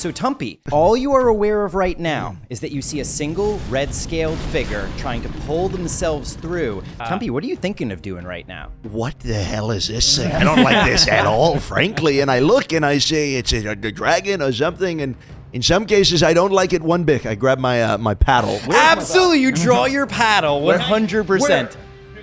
So Tumpy, all you are aware of right now is that you see a single red-scaled figure trying to pull themselves through. Tumpy, what are you thinking of doing right now? What the hell is this thing? I don't like this at all, frankly. And I look and I say it's a dragon or something, and in some cases I don't like it one bit. I grab my my paddle. Absolutely, you draw your paddle, 100%.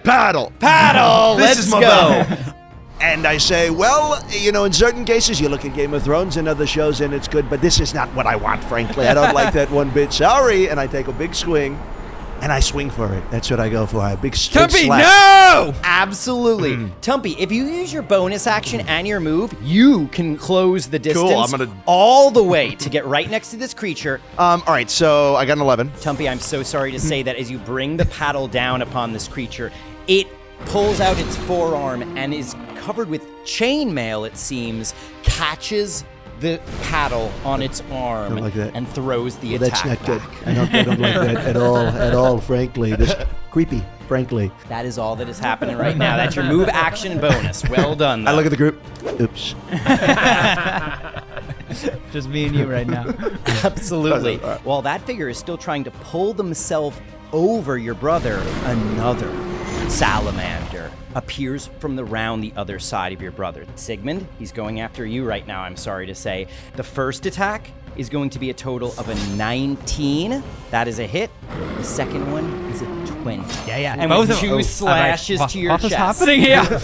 Paddle! Let's go! And I say, well, you know, in certain cases, you look at Game of Thrones and other shows and it's good, but this is not what I want, frankly. I don't like that one bit. Sorry. And I take a big swing, and I swing for it. That's what I go for. A big Tumpy, slap. no! Absolutely. Tumpy, if you use your bonus action and your move, you can close the distance all the way to get right next to this creature. All right, so I got an 11. Tumpy, I'm so sorry to say that as you bring the paddle down upon this creature, it pulls out its forearm and is covered with chainmail, it seems, catches the paddle on its arm Don't like that. and throws the That's attack not good. back. I don't like that at all, frankly. This creepy, frankly. That is all that is happening right now. That's your move, action, and bonus. Well done, though. I look at the group. Oops. Just me and you right now. Absolutely. While that figure is still trying to pull themselves over your brother, another salamander appears from around the other side of your brother. Sigmund, he's going after you right now, I'm sorry to say. The first attack is going to be a total of a 19. That is a hit. The second one is a 20. Yeah. And Both with of- two slashes to your what chest. is happening here?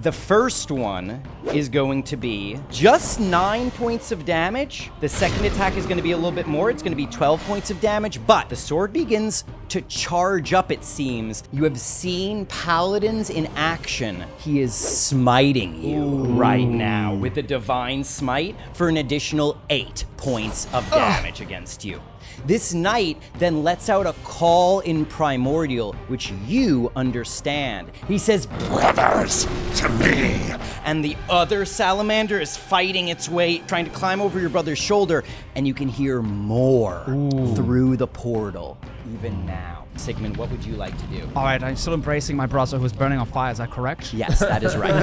The first one is going to be just 9 points of damage. The second attack is going to be a little bit more. It's going to be 12 points of damage, but the sword begins to charge up, it seems. You have seen Paladins in action. He is smiting you right now with the Divine Smite for an additional 8 points of damage against you. This knight then lets out a call in Primordial, which you understand. He says, "Brothers, to me!" And the other salamander is fighting its way, trying to climb over your brother's shoulder, and you can hear more through the portal, even now. Sigmund, what would you like to do? All right, I'm still embracing my brother who's burning on fire. Is that correct? Yes, that is right.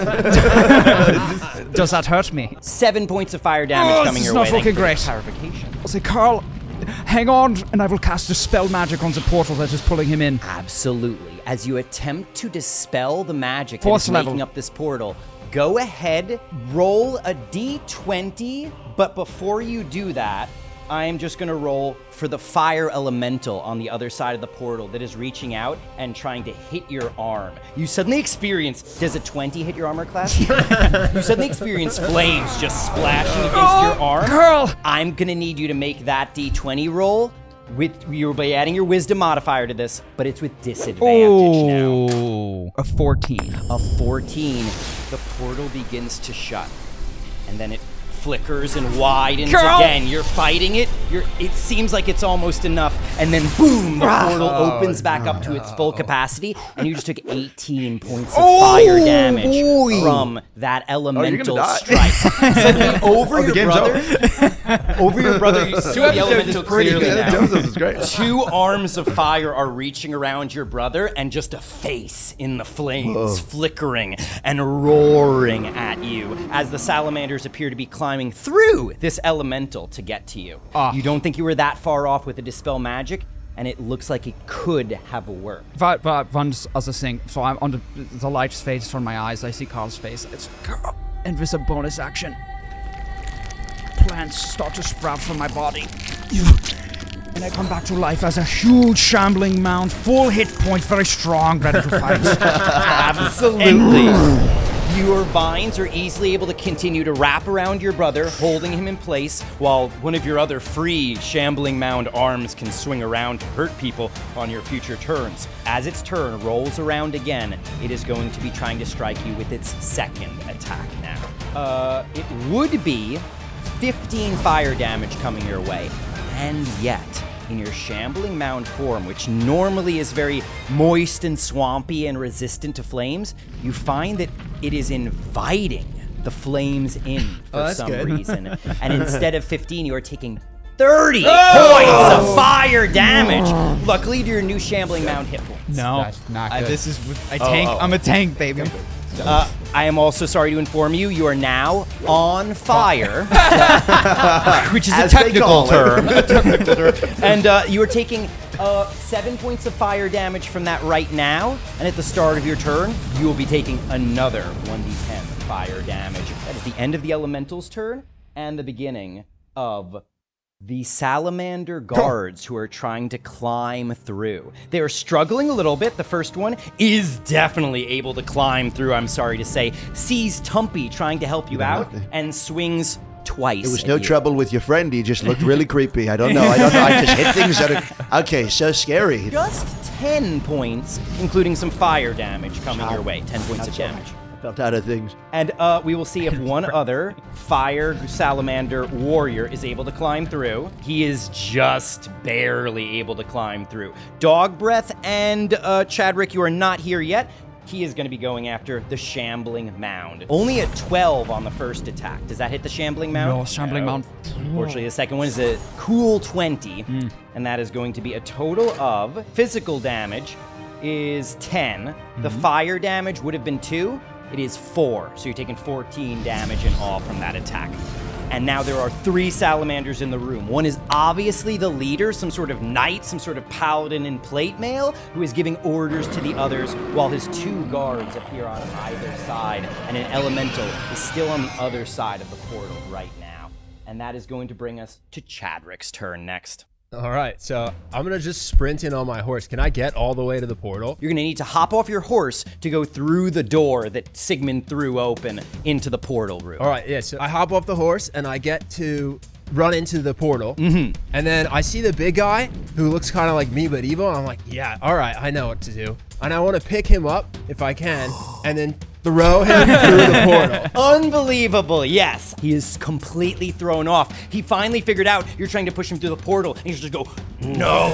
Does that hurt me? 7 points of fire damage coming this your is way. not Thank you fucking for the great. clarification. I'll say, Carl, hang on, and I will cast Dispel Magic on the portal that is pulling him in. Absolutely. As you attempt to dispel the magic that Fourth is level. making up this portal, go ahead, roll a d20, but before you do that, I am just going to roll for the fire elemental on the other side of the portal that is reaching out and trying to hit your arm. You suddenly experience, does a 20 hit your armor class? You suddenly experience flames just splashing against your arm. Carl! I'm going to need you to make that d20 roll. You'll be adding your wisdom modifier to this, but it's with disadvantage now. A 14. A 14. The portal begins to shut, and then it flickers and widens again. You're fighting it. It seems like it's almost enough, and then boom, the portal opens back up to its full capacity, and you just took 18 points of fire damage from that elemental strike. Suddenly, over your brother, you see the elemental clearly now. This is great. 2 arms of fire are reaching around your brother, and just a face in the flames, flickering and roaring at you as the salamanders appear to be climbing through this elemental to get to you. You don't think you were that far off with the Dispel Magic, and it looks like it could have worked. One other thing. So I'm on the light fades from my eyes. I see Carl's face. It's Carl. And with a bonus action, plants start to sprout from my body. And I come back to life as a huge shambling mound, full hit points, very strong, ready to fight. Absolutely. Your vines are easily able to continue to wrap around your brother, holding him in place, while one of your other free shambling mound arms can swing around to hurt people on your future turns. As its turn rolls around again, it is going to be trying to strike you with its second attack now. It would be 15 fire damage coming your way, and yet, in your shambling mound form, which normally is very moist and swampy and resistant to flames, you find that it is inviting the flames in for some reason. And instead of 15, you are taking 30 points of fire damage. Luckily, to your new shambling mound hit points. No, That's not good. this is I tank. I'm a tank, baby. I am also sorry to inform you, you are now on fire, which is a As they technical call term. it. And you are taking 7 points of fire damage from that right now. And at the start of your turn, you will be taking another 1d10 fire damage. That is the end of the elemental's turn and the beginning of the salamander guards who are trying to climb through. They are struggling a little bit. The first one is definitely able to climb through, I'm sorry to say. Sees Tumpy trying to help you out and swings twice. There was at no you. trouble with your friend. He just looked really creepy. I don't know. I just hit things that are... Okay, so scary. Just 10 points, including some fire damage coming your way. 10 points of damage. Felt out of things. And we will see if one other fire salamander warrior is able to climb through. He is just barely able to climb through. Dog Breath and Chadrick, you are not here yet. He is going to be going after the shambling mound. Only a 12 on the first attack. Does that hit the shambling mound? No, shambling mound. Unfortunately, the second one is a cool 20, and that is going to be a total of physical damage is 10. The fire damage would have been 2. It is 4, so you're taking 14 damage in all from that attack. And now there are 3 salamanders in the room. One is obviously the leader, some sort of knight, some sort of paladin in plate mail, who is giving orders to the others, while his 2 guards appear on either side, and an elemental is still on the other side of the portal right now. And that is going to bring us to Chadrick's turn next. All right, so I'm going to just sprint in on my horse. Can I get all the way to the portal? You're going to need to hop off your horse to go through the door that Sigmund threw open into the portal room. All right, yeah, so I hop off the horse and I get to run into the portal. And then I see the big guy who looks kind of like me but evil. And I'm like, yeah, all right, I know what to do. And I want to pick him up if I can and then throw him through the portal. Unbelievable, yes. He is completely thrown off. He finally figured out you're trying to push him through the portal, and he's just go, no.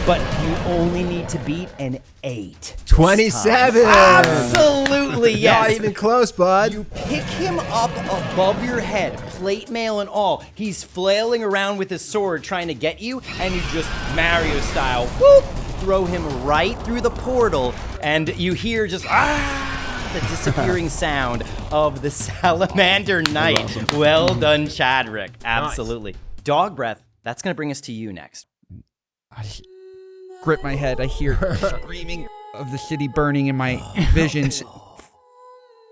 But you only need to beat an 8. 27. Absolutely, yes. Not even close, bud. You pick him up above your head, plate mail and all. He's flailing around with his sword trying to get you, and you just Mario style, whoop, throw him right through the portal, and you hear just, the disappearing sound of the salamander knight. Awesome. Well done, Chadrick. Absolutely. Nice. Dog Breath, that's going to bring us to you next. I grip my head. I hear screaming of the city burning in my visions.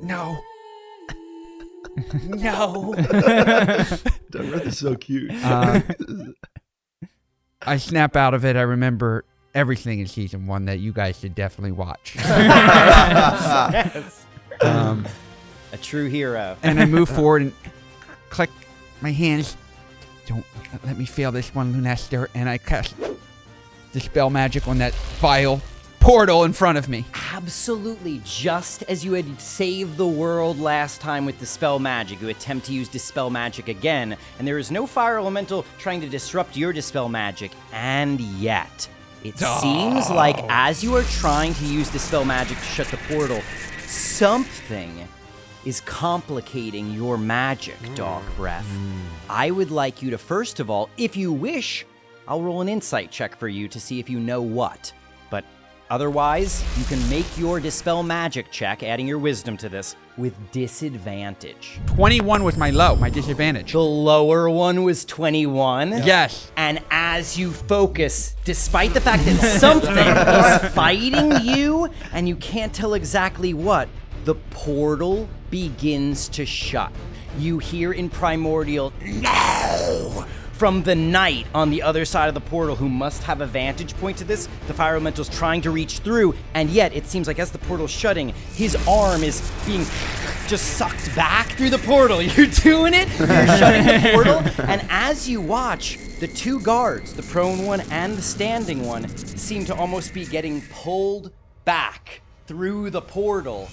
No. No. Dog Breath is so cute. I snap out of it. I remember everything in season 1 that you guys should definitely watch. Yes. A true hero. And I move forward and click my hands. Don't let me fail this one, Lunester. And I cast Dispel Magic on that vile portal in front of me. Absolutely. Just as you had saved the world last time with Dispel Magic, you attempt to use Dispel Magic again, and there is no fire elemental trying to disrupt your Dispel Magic, and yet it seems like as you are trying to use Dispel Magic to shut the portal, something is complicating your magic, Dog Breath. I would like you to, first of all, if you wish, I'll roll an insight check for you to see if you know what. But otherwise, you can make your Dispel Magic check, adding your wisdom to this, with disadvantage. 21 was my low, my disadvantage. The lower one was 21. Yes. And as you focus, despite the fact that something is fighting you, and you can't tell exactly what, the portal begins to shut. You hear in Primordial, no! From the knight on the other side of the portal, who must have a vantage point to this. The fire elemental's trying to reach through, and yet it seems like as the portal's shutting, his arm is being just sucked back through the portal. You're doing it, you're shutting the portal, and as you watch, the 2 guards, the prone one and the standing one, seem to almost be getting pulled back through the portal.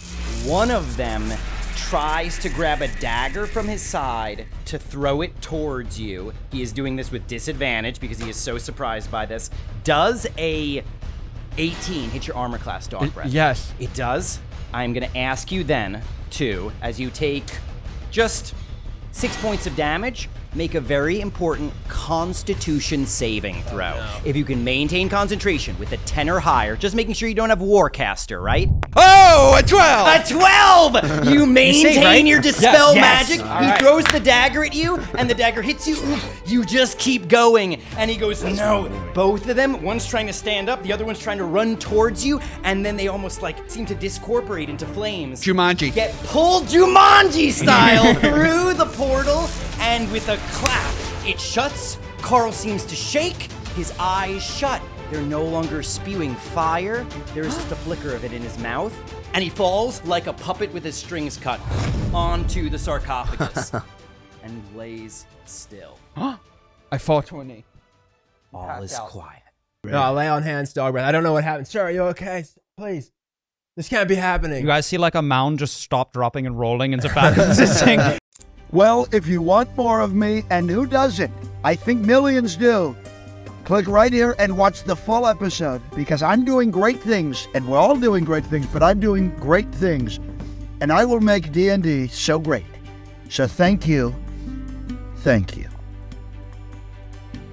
One of them tries to grab a dagger from his side to throw it towards you. He is doing this with disadvantage because he is so surprised by this. Does a 18 hit your armor class, Dog Breath? Yes. It does. I'm going to ask you then, too, as you take just 6 points of damage, make a very important Constitution saving throw. If you can maintain concentration with a 10 or higher, just making sure you don't have Warcaster, right? Oh, a 12! A 12! You maintain right? your Dispel Yes. magic. All He right. throws the dagger at you, and the dagger hits you. You just keep going. And he goes, no. Both of them, one's trying to stand up, the other one's trying to run towards you, and then they almost like seem to discorporate into flames. Jumanji. Get pulled Jumanji style through the portal, and with a clap, it shuts. Carl seems to shake. His eyes shut. They're no longer spewing fire. There is just a flicker of it in his mouth. And he falls like a puppet with his strings cut onto the sarcophagus and lays still. I fall to a knee. All is quiet. No, I lay on hands, dog breath. I don't know what happened. Sir, are you okay? Please. This can't be happening. You guys see like a mound just stop dropping and rolling into back existing. Well, if you want more of me, and who doesn't? I think millions do. Click right here and watch the full episode, because I'm doing great things, and we're all doing great things, but I'm doing great things, and I will make D&D so great. So thank you. Thank you.